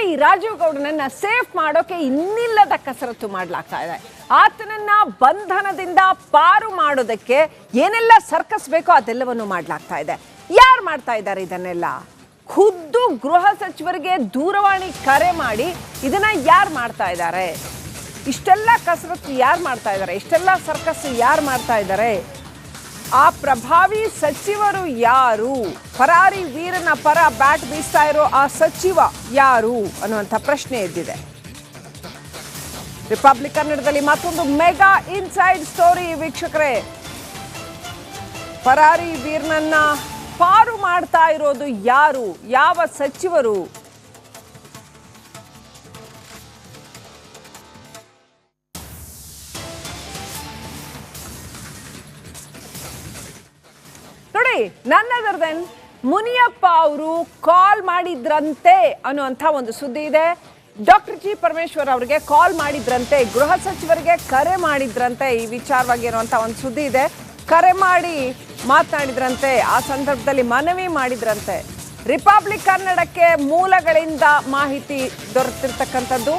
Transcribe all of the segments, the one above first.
ನೋಡಿ, ರಾಜೀವ್ ಗೌಡನನ್ನ ಸೇಫ್ ಮಾಡೋಕೆ ಇನ್ನಿಲ್ಲದ ಕಸರತ್ತು ಮಾಡಲಾಗ್ತಾ ಇದೆ. ಆತನನ್ನ ಬಂಧನದಿಂದ ಪಾರು ಮಾಡೋದಕ್ಕೆ ಏನೆಲ್ಲ ಸರ್ಕಸ್ ಬೇಕೋ ಅದೆಲ್ಲವನ್ನು ಮಾಡಲಾಗ್ತಾ ಇದೆ. ಯಾರು ಮಾಡ್ತಾ ಇದ್ದಾರೆ ಇದನ್ನೆಲ್ಲ? ಖುದ್ದು ಗೃಹ ಸಚಿವರಿಗೆ ದೂರವಾಣಿ ಕರೆ ಮಾಡಿ ಇದನ್ನ ಯಾರು ಮಾಡ್ತಾ ಇದ್ದಾರೆ? ಇಷ್ಟೆಲ್ಲ ಕಸರತ್ತು ಯಾರು ಮಾಡ್ತಾ ಇದ್ದಾರೆ? ಇಷ್ಟೆಲ್ಲ ಸರ್ಕಸ್ ಯಾರು ಮಾಡ್ತಾ ಇದ್ದಾರೆ? ಆ ಪ್ರಭಾವಿ ಸಚಿವರು ಯಾರು? ಪರಾರಿ ವೀರನ ಪರ ಬ್ಯಾಟ್ ಬೀಸ್ತಾ ಇರೋ ಆ ಸಚಿವ ಯಾರು ಅನ್ನುವಂಥ ಪ್ರಶ್ನೆ ಎದ್ದಿದೆ. ರಿಪಬ್ಲಿಕ್ ಕನ್ನಡದಲ್ಲಿ ಮತ್ತೊಂದು ಮೆಗಾ ಇನ್ಸೈಡ್ ಸ್ಟೋರಿ ವೀಕ್ಷಕರೇ. ಪರಾರಿ ವೀರನನ್ನ ಪಾರು ಮಾಡ್ತಾ ಇರೋದು ಯಾರು? ಯಾವ ಸಚಿವರು? ನೋಡಿ, ನನ್ ಅದರ್ ದೆನ್ ಮುನಿಯಪ್ಪ ಅವರು ಕಾಲ್ ಮಾಡಿದ್ರಂತೆ ಅನ್ನುವಂಥ ಒಂದು ಸುದ್ದಿ ಇದೆ. ಡಾಕ್ಟರ್ ಜಿ ಪರಮೇಶ್ವರ್ ಅವರಿಗೆ ಕಾಲ್ ಮಾಡಿದ್ರಂತೆ, ಗೃಹ ಸಚಿವರಿಗೆ ಕರೆ ಮಾಡಿದ್ರಂತೆ. ಈ ವಿಚಾರವಾಗಿ ಇರುವಂಥ ಒಂದು ಸುದ್ದಿ ಇದೆ. ಕರೆ ಮಾಡಿ ಮಾತನಾಡಿದ್ರಂತೆ, ಆ ಸಂದರ್ಭದಲ್ಲಿ ಮನವಿ ಮಾಡಿದ್ರಂತೆ. ರಿಪಬ್ಲಿಕ್ ಕನ್ನಡಕ್ಕೆ ಮೂಲಗಳಿಂದ ಮಾಹಿತಿ ದೊರೆತಿರ್ತಕ್ಕಂಥದ್ದು.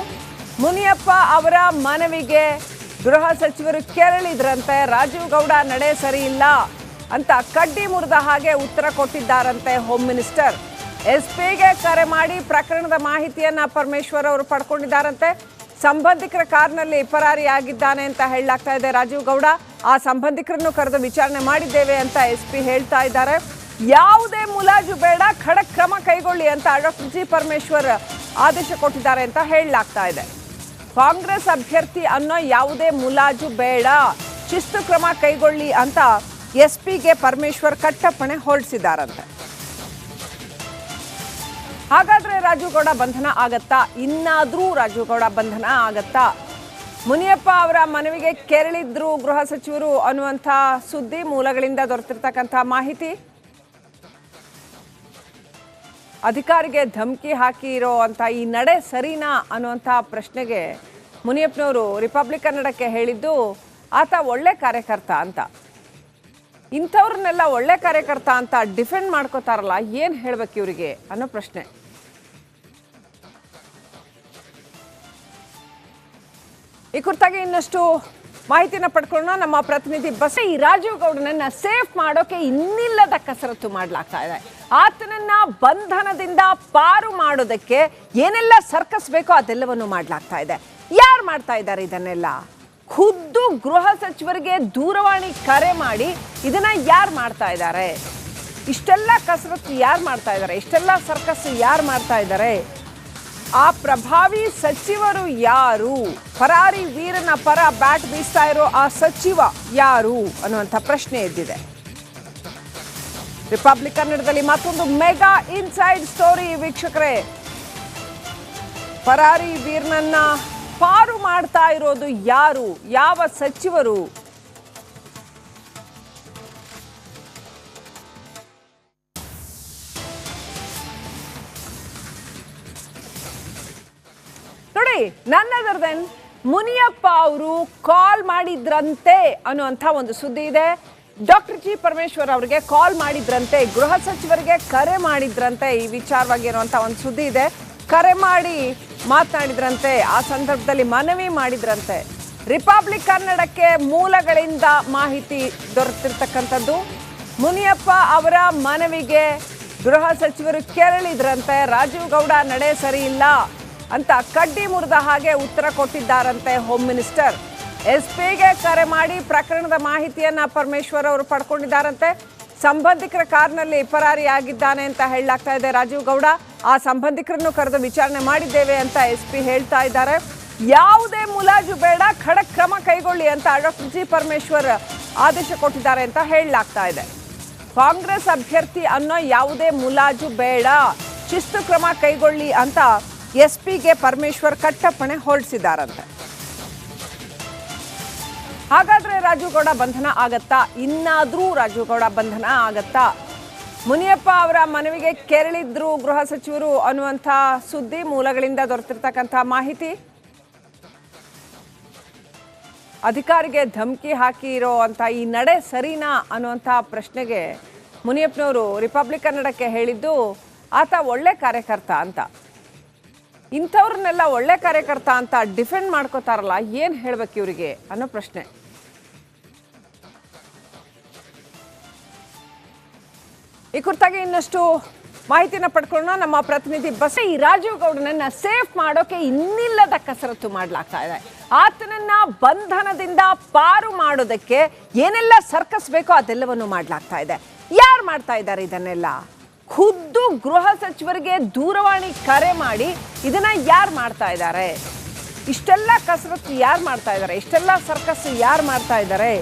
ಮುನಿಯಪ್ಪ ಅವರ ಮನವಿಗೆ ಗೃಹ ಸಚಿವರು ಕೆರಳಿದ್ರಂತೆ. ರಾಜೀವ್ ಗೌಡ ನಡೆ ಸರಿ ಇಲ್ಲ ಅಂತ ಕಡ್ಡಿ ಮುರಿದ ಹಾಗೆ ಉತ್ತರ ಕೊಟ್ಟಿದ್ದಾರಂತೆ ಹೋಮ್ ಮಿನಿಸ್ಟರ್. ಎಸ್ಪಿಗೆ ಕರೆ ಮಾಡಿ ಪ್ರಕರಣದ ಮಾಹಿತಿಯನ್ನ ಪರಮೇಶ್ವರ್ ಅವರು ಪಡ್ಕೊಂಡಿದ್ದಾರಂತೆ. ಸಂಬಂಧಿಕರ ಕಾರ್ನಲ್ಲಿ ಪರಾರಿಯಾಗಿದ್ದಾನೆ ಅಂತ ಹೇಳಲಾಗ್ತಾ ಇದೆ ರಾಜೀವ್ ಗೌಡ. ಆ ಸಂಬಂಧಿಕರನ್ನು ಕರೆದು ವಿಚಾರಣೆ ಮಾಡಿದ್ದೇವೆ ಅಂತ ಎಸ್ಪಿ ಹೇಳ್ತಾ ಇದ್ದಾರೆ. ಯಾವುದೇ ಮುಲಾಜು ಬೇಡ, ಖಡಕ್ ಕ್ರಮ ಕೈಗೊಳ್ಳಿ ಅಂತ ಡಾಕ್ಟರ್ ಜಿ ಪರಮೇಶ್ವರ್ ಆದೇಶ ಕೊಟ್ಟಿದ್ದಾರೆ ಅಂತ ಹೇಳಲಾಗ್ತಾ ಇದೆ. ಕಾಂಗ್ರೆಸ್ ಅಭ್ಯರ್ಥಿ ಅನ್ನೋ ಯಾವುದೇ ಮುಲಾಜು ಬೇಡ, ಶಿಸ್ತು ಕ್ರಮ ಕೈಗೊಳ್ಳಿ ಅಂತ ಎಸ್ಪಿಗೆ ಪರಮೇಶ್ವರ್ ಕಟ್ಟಪ್ಪಣೆ ಹೊರಡಿಸಿದ್ದಾರಂತೆ. ಹಾಗಾದ್ರೆ ರಾಜೀವ್ ಗೌಡ ಬಂಧನ ಆಗತ್ತಾ? ಇನ್ನಾದ್ರೂ ರಾಜೀವ್ ಗೌಡ ಬಂಧನ ಆಗತ್ತಾ? ಮುನಿಯಪ್ಪ ಅವರ ಮನವಿಗೆ ಕೆರಳಿದ್ರು ಗೃಹ ಸಚಿವರು ಅನ್ನುವಂಥ ಸುದ್ದಿ, ಮೂಲಗಳಿಂದ ದೊರೆತಿರ್ತಕ್ಕಂಥ ಮಾಹಿತಿ. ಅಧಿಕಾರಿಗೆ ಧಮಕಿ ಹಾಕಿರೋ ಅಂತ ಈ ನಡೆ ಸರಿನಾ ಅನ್ನುವಂಥ ಪ್ರಶ್ನೆಗೆ ಮುನಿಯಪ್ಪನವರು ರಿಪಬ್ಲಿಕ್ ಕನ್ನಡಕ್ಕೆ ಹೇಳಿದ್ದು, ಆತ ಒಳ್ಳೆ ಕಾರ್ಯಕರ್ತ ಅಂತ. ಇಂಥವ್ರನ್ನೆಲ್ಲ ಒಳ್ಳೆ ಕಾರ್ಯಕರ್ತ ಅಂತ ಡಿಫೆಂಡ್ ಮಾಡ್ಕೋತಾರಲ್ಲ, ಏನು ಹೇಳ್ಬೇಕು ಇವರಿಗೆ ಅನ್ನೋ ಪ್ರಶ್ನೆ. ಈ ಕುರಿತಾಗಿ ಇನ್ನಷ್ಟು ಮಾಹಿತಿನ ಪಡ್ಕೊಳ್ಳೋಣ. ನಮ್ಮ ಪ್ರತಿನಿಧಿ ಬಸ್. ಈ ರಾಜೀವ್ ಗೌಡನನ್ನ ಸೇಫ್ ಮಾಡೋಕೆ ಇನ್ನಿಲ್ಲದ ಕಸರತ್ತು ಮಾಡಲಾಗ್ತಾ ಇದೆ. ಆತನನ್ನ ಬಂಧನದಿಂದ ಪಾರು ಮಾಡೋದಕ್ಕೆ ಏನೆಲ್ಲ ಸರ್ಕಸ್ ಬೇಕೋ ಅದೆಲ್ಲವನ್ನು ಮಾಡಲಾಗ್ತಾ ಇದೆ. ಯಾರು ಮಾಡ್ತಾ ಇದ್ದಾರೆ ಇದನ್ನೆಲ್ಲ? ಖುದ್ದು ಗೃಹ ಸಚಿವರಿಗೆ ದೂರವಾಣಿ ಕರೆ ಮಾಡಿ ಇದನ್ನ ಯಾರು ಮಾಡ್ತಾ ಇದ್ದಾರೆ? ಇಷ್ಟೆಲ್ಲ ಕಸರತ್ತು ಯಾರು ಮಾಡ್ತಾ ಇದ್ದಾರೆ? ಇಷ್ಟೆಲ್ಲ ಸರ್ಕಸ್ ಯಾರು ಮಾಡ್ತಾ ಇದ್ದಾರೆ? ಆ ಪ್ರಭಾವಿ ಸಚಿವರು ಯಾರು? ಪರಾರಿ ವೀರನ ಪರ ಬ್ಯಾಟ್ ಬೀಸ್ತಾ ಇರೋ ಆ ಸಚಿವ ಯಾರು ಅನ್ನುವಂಥ ಪ್ರಶ್ನೆ ಎದ್ದಿದೆ. ರಿಪಬ್ಲಿಕ್ ಕನ್ನಡದಲ್ಲಿ ಮತ್ತೊಂದು ಮೆಗಾ ಇನ್ಸೈಡ್ ಸ್ಟೋರಿ ವೀಕ್ಷಕರೇ. ಪರಾರಿ ವೀರನನ್ನ ಪಾರು ಮಾಡ್ತಾ ಇರೋದು ಯಾರು? ಯಾವ ಸಚಿವರು? ನೋಡಿ, ನನ್ ಅದರ್ ದೆನ್ ಮುನಿಯಪ್ಪ ಅವರು ಕಾಲ್ ಮಾಡಿದ್ರಂತೆ ಅನ್ನುವಂಥ ಒಂದು ಸುದ್ದಿ ಇದೆ. ಡಾಕ್ಟರ್ ಜಿ ಪರಮೇಶ್ವರ್ ಅವರಿಗೆ ಕಾಲ್ ಮಾಡಿದ್ರಂತೆ, ಗೃಹ ಸಚಿವರಿಗೆ ಕರೆ ಮಾಡಿದ್ರಂತೆ. ಈ ವಿಚಾರವಾಗಿ ಇರುವಂಥ ಒಂದು ಸುದ್ದಿ ಇದೆ. ಕರೆ ಮಾಡಿ ಮಾತನಾಡಿದ್ರಂತೆ, ಆ ಸಂದರ್ಭದಲ್ಲಿ ಮನವಿ ಮಾಡಿದ್ರಂತೆ. ರಿಪಬ್ಲಿಕ್ ಕನ್ನಡಕ್ಕೆ ಮೂಲಗಳಿಂದ ಮಾಹಿತಿ ದೊರೆತಿರ್ತಕ್ಕಂಥದ್ದು. ಮುನಿಯಪ್ಪ ಅವರ ಮನವಿಗೆ ಗೃಹ ಸಚಿವರು ಕೆರಳಿದ್ರಂತೆ. ರಾಜೀವ್ ಗೌಡ ನಡೆ ಸರಿ ಇಲ್ಲ ಅಂತ ಕಡ್ಡಿ ಮುರಿದ ಹಾಗೆ ಉತ್ತರ ಕೊಟ್ಟಿದ್ದಾರಂತೆ ಹೋಮ್ ಮಿನಿಸ್ಟರ್. ಎಸ್ಪಿಗೆ ಕರೆ ಮಾಡಿ ಪ್ರಕರಣದ ಮಾಹಿತಿಯನ್ನ ಪರಮೇಶ್ವರ್ ಅವರು ಪಡ್ಕೊಂಡಿದ್ದಾರಂತೆ. ಸಂಬಂಧಿಕರ ಕಾರ್ನಲ್ಲಿ ಪರಾರಿಯಾಗಿದ್ದಾನೆ ಅಂತ ಹೇಳಲಾಗ್ತಾ ಇದೆ ರಾಜೀವ್ ಗೌಡ. ಆ ಸಂಬಂಧಿಕರನ್ನು ಕರೆದು ವಿಚಾರಣೆ ಮಾಡಿದ್ದೇವೆ ಅಂತ ಎಸ್ಪಿ ಹೇಳ್ತಾ ಇದ್ದಾರೆ. ಯಾವುದೇ ಮುಲಾಜು ಬೇಡ, ಖಡಕ್ ಕ್ರಮ ಕೈಗೊಳ್ಳಿ ಅಂತ ಡಾಕ್ಟರ್ ಜಿ ಪರಮೇಶ್ವರ್ ಆದೇಶ ಕೊಟ್ಟಿದ್ದಾರೆ ಅಂತ ಹೇಳಲಾಗ್ತಾ ಇದೆ. ಕಾಂಗ್ರೆಸ್ ಅಭ್ಯರ್ಥಿ ಅನ್ನೋ ಯಾವುದೇ ಮುಲಾಜು ಬೇಡ, ಶಿಸ್ತು ಕ್ರಮ ಕೈಗೊಳ್ಳಿ ಅಂತ ಎಸ್ಪಿಗೆ ಪರಮೇಶ್ವರ್ ಕಟ್ಟಪ್ಪಣೆ ಹೊರಡಿಸಿದ್ದಾರಂತೆ. ಹಾಗಾದ್ರೆ ರಾಜೀವ್ ಗೌಡ ಬಂಧನ ಆಗತ್ತಾ? ಇನ್ನಾದ್ರೂ ರಾಜೀವ್ ಗೌಡ ಬಂಧನ ಆಗತ್ತಾ? ಮುನಿಯಪ್ಪ ಅವರ ಮನವಿಗೆ ಕೆರಳಿದ್ರು ಗೃಹ ಸಚಿವರು ಅನ್ನುವಂಥ ಸುದ್ದಿ, ಮೂಲಗಳಿಂದ ದೊರೆತಿರ್ತಕ್ಕಂಥ ಮಾಹಿತಿ. ಅಧಿಕಾರಿಗೆ ಧಮಕಿ ಹಾಕಿರೋ ಅಂತ ಈ ನಡೆ ಸರಿನಾ ಅನ್ನುವಂಥ ಪ್ರಶ್ನೆಗೆ ಮುನಿಯಪ್ಪನವರು ರಿಪಬ್ಲಿಕ್ ಕನ್ನಡಕ್ಕೆ ಹೇಳಿದ್ದು, ಆತ ಒಳ್ಳೆ ಕಾರ್ಯಕರ್ತ ಅಂತ. ಇಂಥವ್ರನ್ನೆಲ್ಲ ಒಳ್ಳೆ ಕಾರ್ಯಕರ್ತ ಅಂತ ಡಿಫೆಂಡ್ ಮಾಡ್ಕೋತಾರಲ್ಲ, ಏನು ಹೇಳ್ಬೇಕು ಇವರಿಗೆ ಅನ್ನೋ ಪ್ರಶ್ನೆ. ಈ ಕುರಿತಾಗಿ ಇನ್ನಷ್ಟು ಮಾಹಿತಿನ ಪಡ್ಕೊಳ್ಳೋಣ. ನಮ್ಮ ಪ್ರತಿನಿಧಿ ಈ ರಾಜೀವ್ ಗೌಡನನ್ನ ಸೇಫ್ ಮಾಡೋಕೆ ಇನ್ನಿಲ್ಲದ ಕಸರತ್ತು ಮಾಡಲಾಗ್ತಾ ಇದೆ. ಆತನನ್ನ ಬಂಧನದಿಂದ ಪಾರು ಮಾಡೋದಕ್ಕೆ ಏನೆಲ್ಲ ಸರ್ಕಸ್ ಬೇಕೋ ಅದೆಲ್ಲವನ್ನು ಮಾಡಲಾಗ್ತಾ ಇದೆ. ಯಾರು ಮಾಡ್ತಾ ಇದ್ದಾರೆ ಇದನ್ನೆಲ್ಲ? ಖುದ್ದು ಗೃಹ ಸಚಿವರಿಗೆ ದೂರವಾಣಿ ಕರೆ ಮಾಡಿ ಇದನ್ನ ಯಾರು ಮಾಡ್ತಾ ಇದ್ದಾರೆ? ಇಷ್ಟೆಲ್ಲ ಕಸರತ್ತು ಯಾರು ಮಾಡ್ತಾ ಇದ್ದಾರೆ? ಇಷ್ಟೆಲ್ಲ ಸರ್ಕಸ್ ಯಾರು ಮಾಡ್ತಾ ಇದ್ದಾರೆ?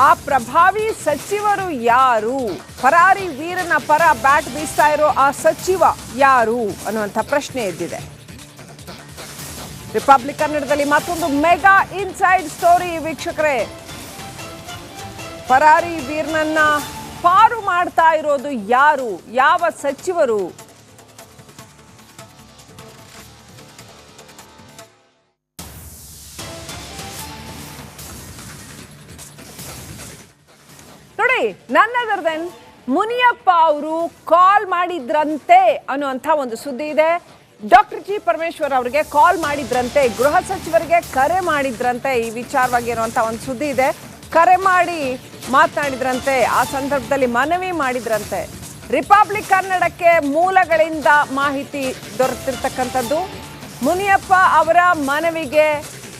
ಆ ಪ್ರಭಾವಿ ಸಚಿವರು ಯಾರು? ಪರಾರಿ ವೀರನ ಪರ ಬ್ಯಾಟ್ ಬೀಸ್ತಾ ಇರೋ ಆ ಸಚಿವ ಯಾರು ಅನ್ನುವಂಥ ಪ್ರಶ್ನೆ ಎದ್ದಿದೆ. ರಿಪಬ್ಲಿಕ್ ಕನ್ನಡದಲ್ಲಿ ಮತ್ತೊಂದು ಮೆಗಾ ಇನ್ಸೈಡ್ ಸ್ಟೋರಿ ವೀಕ್ಷಕರೇ. ಪರಾರಿ ವೀರನನ್ನ ಪಾರು ಮಾಡ್ತಾ ಇರೋದು ಯಾರು? ಯಾವ ಸಚಿವರು? ನೋಡಿ, ನನ್ ಅದರ್ ದೆನ್ ಮುನಿಯಪ್ಪ ಅವರು ಕಾಲ್ ಮಾಡಿದ್ರಂತೆ ಅನ್ನುವಂಥ ಒಂದು ಸುದ್ದಿ ಇದೆ. ಡಾಕ್ಟರ್ ಜಿ ಪರಮೇಶ್ವರ್ ಅವರಿಗೆ ಕಾಲ್ ಮಾಡಿದ್ರಂತೆ, ಗೃಹ ಸಚಿವರಿಗೆ ಕರೆ ಮಾಡಿದ್ರಂತೆ. ಈ ವಿಚಾರವಾಗಿ ಇರುವಂಥ ಒಂದು ಸುದ್ದಿ ಇದೆ. ಕರೆ ಮಾಡಿ ಮಾತನಾಡಿದ್ರಂತೆ, ಆ ಸಂದರ್ಭದಲ್ಲಿ ಮನವಿ ಮಾಡಿದ್ರಂತೆ. ರಿಪಬ್ಲಿಕ್ ಕನ್ನಡಕ್ಕೆ ಮೂಲಗಳಿಂದ ಮಾಹಿತಿ ದೊರೆತಿರ್ತಕ್ಕಂಥದ್ದು. ಮುನಿಯಪ್ಪ ಅವರ ಮನವಿಗೆ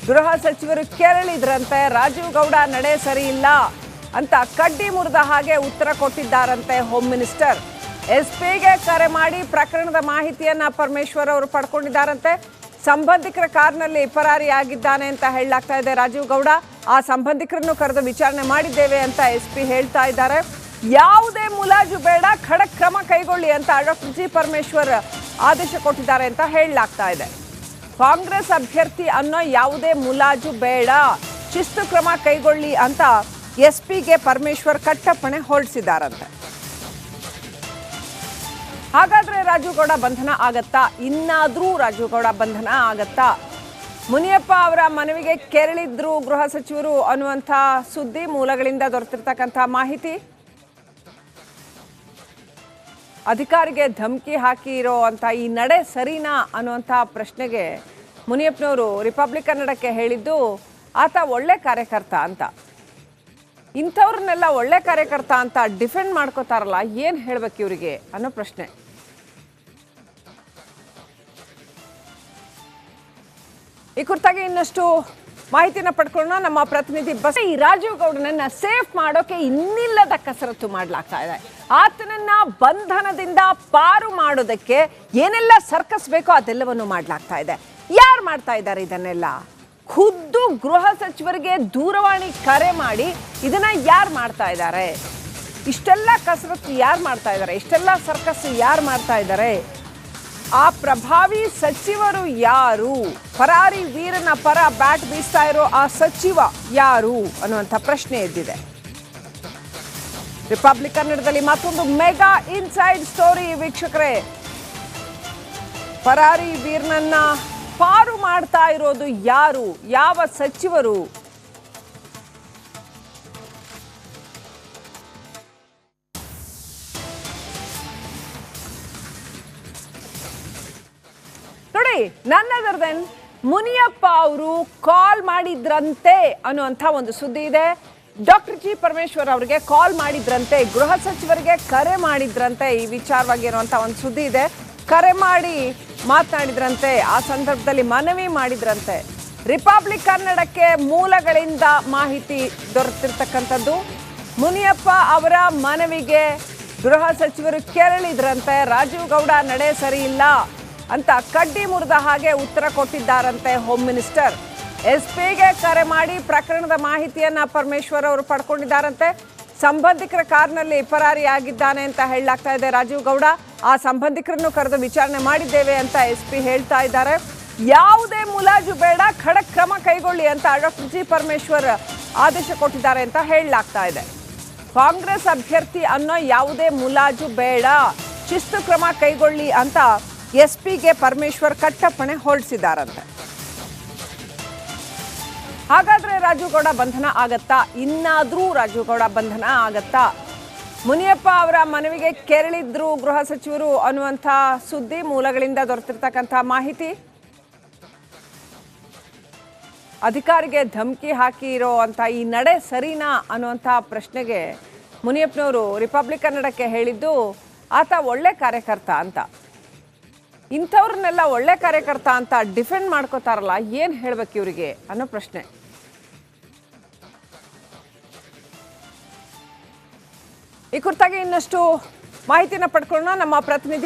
ಗೃಹ ಸಚಿವರು ಕೆರಳಿದ್ರಂತೆ. ರಾಜೀವ್ ಗೌಡ ನಡೆ ಸರಿ ಇಲ್ಲ ಅಂತ ಕಡ್ಡಿ ಮುರಿದ ಹಾಗೆ ಉತ್ತರ ಕೊಟ್ಟಿದ್ದಾರಂತೆ ಹೋಮ್ ಮಿನಿಸ್ಟರ್. ಎಸ್ಪಿಗೆ ಕರೆ ಮಾಡಿ ಪ್ರಕರಣದ ಮಾಹಿತಿಯನ್ನ ಪರಮೇಶ್ವರ್ ಅವರು ಪಡ್ಕೊಂಡಿದ್ದಾರಂತೆ. ಸಂಬಂಧಿಕರ ಕಾರ್ನಲ್ಲಿ ಪರಾರಿಯಾಗಿದ್ದಾನೆ ಅಂತ ಹೇಳಲಾಗ್ತಾ ಇದೆ ರಾಜೀವ್ ಗೌಡ. ಆ ಸಂಬಂಧಿಕರನ್ನು ಕರೆದು ವಿಚಾರಣೆ ಮಾಡಿದ್ದೇವೆ ಅಂತ ಎಸ್ಪಿ ಹೇಳ್ತಾ ಇದ್ದಾರೆ. ಯಾವುದೇ ಮುಲಾಜು ಬೇಡ, ಖಡಕ್ ಕ್ರಮ ಕೈಗೊಳ್ಳಿ ಅಂತ ಡಾಕ್ಟರ್ ಜಿ ಪರಮೇಶ್ವರ್ ಆದೇಶ ಕೊಟ್ಟಿದ್ದಾರೆ ಅಂತ ಹೇಳಲಾಗ್ತಾ ಇದೆ. ಕಾಂಗ್ರೆಸ್ ಅಭ್ಯರ್ಥಿ ಅನ್ನೋ ಯಾವುದೇ ಮುಲಾಜು ಬೇಡ, ಶಿಸ್ತು ಕ್ರಮ ಕೈಗೊಳ್ಳಿ ಅಂತ ಎಸ್ಪಿಗೆ ಪರಮೇಶ್ವರ್ ಕಟ್ಟಪ್ಪಣೆ ಹೊರಡಿಸಿದ್ದಾರಂತೆ. ಹಾಗಾದ್ರೆ ರಾಜೀವ್ ಗೌಡ ಬಂಧನ ಆಗತ್ತಾ? ಇನ್ನಾದ್ರೂ ರಾಜೀವ್ ಗೌಡ ಬಂಧನ ಆಗತ್ತಾ? ಮುನಿಯಪ್ಪ ಅವರ ಮನವಿಗೆ ಕೆರಳಿದ್ರು ಗೃಹ ಸಚಿವರು ಅನ್ನುವಂಥ ಸುದ್ದಿ, ಮೂಲಗಳಿಂದ ದೊರೆತಿರ್ತಕ್ಕಂಥ ಮಾಹಿತಿ. ಅಧಿಕಾರಿಗೆ ಧಮಕಿ ಹಾಕಿರೋ ಅಂತ ಈ ನಡೆ ಸರಿನಾ ಅನ್ನುವಂಥ ಪ್ರಶ್ನೆಗೆ ಮುನಿಯಪ್ಪನವರು ರಿಪಬ್ಲಿಕ್ ಕನ್ನಡಕ್ಕೆ ಹೇಳಿದ್ದು ಆತ ಒಳ್ಳೆ ಕಾರ್ಯಕರ್ತ ಅಂತ. ಇಂಥವ್ರನ್ನೆಲ್ಲ ಒಳ್ಳೆ ಕಾರ್ಯಕರ್ತ ಅಂತ ಡಿಫೆಂಡ್ ಮಾಡ್ಕೋತಾರಲ್ಲ, ಏನು ಹೇಳ್ಬೇಕು ಇವರಿಗೆ ಅನ್ನೋ ಪ್ರಶ್ನೆ. ಈ ಕುರಿತಾಗಿ ಇನ್ನಷ್ಟು ಮಾಹಿತಿನ ಪಡ್ಕೊಳ್ಳೋಣ. ನಮ್ಮ ಪ್ರತಿನಿಧಿ ಈ ರಾಜೀವ್ ಗೌಡನನ್ನ ಸೇಫ್ ಮಾಡೋಕೆ ಇನ್ನಿಲ್ಲದ ಕಸರತ್ತು ಮಾಡಲಾಗ್ತಾ ಇದೆ. ಆತನನ್ನ ಬಂಧನದಿಂದ ಪಾರು ಮಾಡೋದಕ್ಕೆ ಏನೆಲ್ಲ ಸರ್ಕಸ್ ಬೇಕೋ ಅದೆಲ್ಲವನ್ನು ಮಾಡಲಾಗ್ತಾ ಇದೆ. ಯಾರು ಮಾಡ್ತಾ ಇದ್ದಾರೆ ಇದನ್ನೆಲ್ಲ? ಖುದ್ದು ಗೃಹ ಸಚಿವರಿಗೆ ದೂರವಾಣಿ ಕರೆ ಮಾಡಿ ಇದನ್ನ ಯಾರು ಮಾಡ್ತಾ ಇದ್ದಾರೆ? ಇಷ್ಟೆಲ್ಲ ಕಸರತ್ತು ಯಾರು ಮಾಡ್ತಾ ಇದ್ದಾರೆ? ಇಷ್ಟೆಲ್ಲ ಸರ್ಕಸ್ ಯಾರು ಮಾಡ್ತಾ ಇದ್ದಾರೆ? ಆ ಪ್ರಭಾವಿ ಸಚಿವರು ಯಾರು? ಪರಾರಿ ವೀರನ ಪರ ಬ್ಯಾಟ್ ಬೀಸ್ತಾ ಇರೋ ಆ ಸಚಿವ ಯಾರು ಅನ್ನುವಂಥ ಪ್ರಶ್ನೆ ಎದ್ದಿದೆ. ರಿಪಬ್ಲಿಕ್ ಕನ್ನಡದಲ್ಲಿ ಮತ್ತೊಂದು ಮೆಗಾ ಇನ್ಸೈಡ್ ಸ್ಟೋರಿ ವೀಕ್ಷಕರೇ. ಪರಾರಿ ವೀರನನ್ನ ಪಾರು ಮಾಡ್ತಾ ಇರೋದು ಯಾರು? ಯಾವ ಸಚಿವರು? ನೋಡಿ, ನನ್ ಅದರ್ ದೆನ್ ಮುನಿಯಪ್ಪ ಅವರು ಕಾಲ್ ಮಾಡಿದ್ರಂತೆ ಅನ್ನುವಂಥ ಒಂದು ಸುದ್ದಿ ಇದೆ. ಡಾಕ್ಟರ್ ಜಿ ಪರಮೇಶ್ವರ್ ಅವರಿಗೆ ಕಾಲ್ ಮಾಡಿದ್ರಂತೆ, ಗೃಹ ಸಚಿವರಿಗೆ ಕರೆ ಮಾಡಿದ್ರಂತೆ. ಈ ವಿಚಾರವಾಗಿ ಇರುವಂಥ ಒಂದು ಸುದ್ದಿ ಇದೆ. ಕರೆ ಮಾಡಿ ಮಾತನಾಡಿದ್ರಂತೆ, ಆ ಸಂದರ್ಭದಲ್ಲಿ ಮನವಿ ಮಾಡಿದ್ರಂತೆ. ರಿಪಬ್ಲಿಕ್ ಕನ್ನಡಕ್ಕೆ ಮೂಲಗಳಿಂದ ಮಾಹಿತಿ ದೊರೆತಿರ್ತಕ್ಕಂಥದ್ದು. ಮುನಿಯಪ್ಪ ಅವರ ಮನವಿಗೆ ಗೃಹ ಸಚಿವರು ಕೆರಳಿದ್ರಂತೆ. ರಾಜೀವ್ ಗೌಡ ನಡೆ ಸರಿ ಇಲ್ಲ ಅಂತ ಕಡ್ಡಿ ಮುರಿದ ಹಾಗೆ ಉತ್ತರ ಕೊಟ್ಟಿದ್ದಾರಂತೆ ಹೋಮ್ ಮಿನಿಸ್ಟರ್. ಎಸ್ಪಿಗೆ ಕರೆ ಮಾಡಿ ಪ್ರಕರಣದ ಮಾಹಿತಿಯನ್ನ ಪರಮೇಶ್ವರ್ ಅವರು ಪಡ್ಕೊಂಡಿದ್ದಾರಂತೆ. ಸಂಬಂಧಿಕರ ಕಾರ್ನಲ್ಲಿ ಪರಾರಿಯಾಗಿದ್ದಾನೆ ಅಂತ ಹೇಳಲಾಗ್ತಾ ಇದೆ ರಾಜೀವ್ ಗೌಡ. ಆ ಸಂಬಂಧಿಕರನ್ನು ಕರೆದು ವಿಚಾರಣೆ ಮಾಡಿದ್ದೇವೆ ಅಂತ ಎಸ್ಪಿ ಹೇಳ್ತಾ ಇದ್ದಾರೆ. ಯಾವುದೇ ಮುಲಾಜು ಬೇಡ, ಖಡಕ್ ಕ್ರಮ ಕೈಗೊಳ್ಳಿ ಅಂತ ಡಾಕ್ಟರ್ ಜಿ ಪರಮೇಶ್ವರ್ ಆದೇಶ ಕೊಟ್ಟಿದ್ದಾರೆ ಅಂತ ಹೇಳಲಾಗ್ತಾ ಇದೆ. ಕಾಂಗ್ರೆಸ್ ಅಭ್ಯರ್ಥಿ ಅನ್ನೋ ಯಾವುದೇ ಮುಲಾಜು ಬೇಡ, ಶಿಸ್ತು ಕ್ರಮ ಕೈಗೊಳ್ಳಿ ಅಂತ ಎಸ್ಪಿಗೆ ಪರಮೇಶ್ವರ್ ಕಟ್ಟಪ್ಪಣೆ ಹೊರಡಿಸಿದ್ದಾರಂತೆ. ಹಾಗಾದ್ರೆ ರಾಜೀವ್ ಗೌಡ ಬಂಧನ ಆಗತ್ತಾ? ಇನ್ನಾದ್ರೂ ರಾಜೀವ್ ಗೌಡ ಬಂಧನ ಆಗತ್ತಾ? ಮುನಿಯಪ್ಪ ಅವರ ಮನವಿಗೆ ಕೆರಳಿದ್ರು ಗೃಹ ಸಚಿವರು ಅನ್ನುವಂಥ ಸುದ್ದಿ ಮೂಲಗಳಿಂದ ದೊರೆತಿರ್ತಕ್ಕಂಥ ಮಾಹಿತಿ. ಅಧಿಕಾರಿಗೆ ಧಮಕಿ ಹಾಕಿರೋ ಅಂತ ಈ ನಡೆ ಸರಿನಾ ಅನ್ನುವಂಥ ಪ್ರಶ್ನೆಗೆ ಮುನಿಯಪ್ಪನವರು ರಿಪಬ್ಲಿಕ್ ಕನ್ನಡಕ್ಕೆ ಹೇಳಿದ್ದು ಆತ ಒಳ್ಳೆ ಕಾರ್ಯಕರ್ತ ಅಂತ. ಇಂಥವ್ರನ್ನೆಲ್ಲ ಒಳ್ಳೆ ಕಾರ್ಯಕರ್ತ ಅಂತ ಡಿಫೆಂಡ್ ಮಾಡ್ಕೋತಾರಲ್ಲ, ಏನು ಹೇಳ್ಬೇಕು ಇವರಿಗೆ ಅನ್ನೋ ಪ್ರಶ್ನೆ. ಈ ಕುರಿತಾಗಿ ಇನ್ನಷ್ಟು ಮಾಹಿತಿನ ಪಡ್ಕೊಳ್ಳೋಣ. ನಮ್ಮ ಪ್ರತಿನಿಧಿ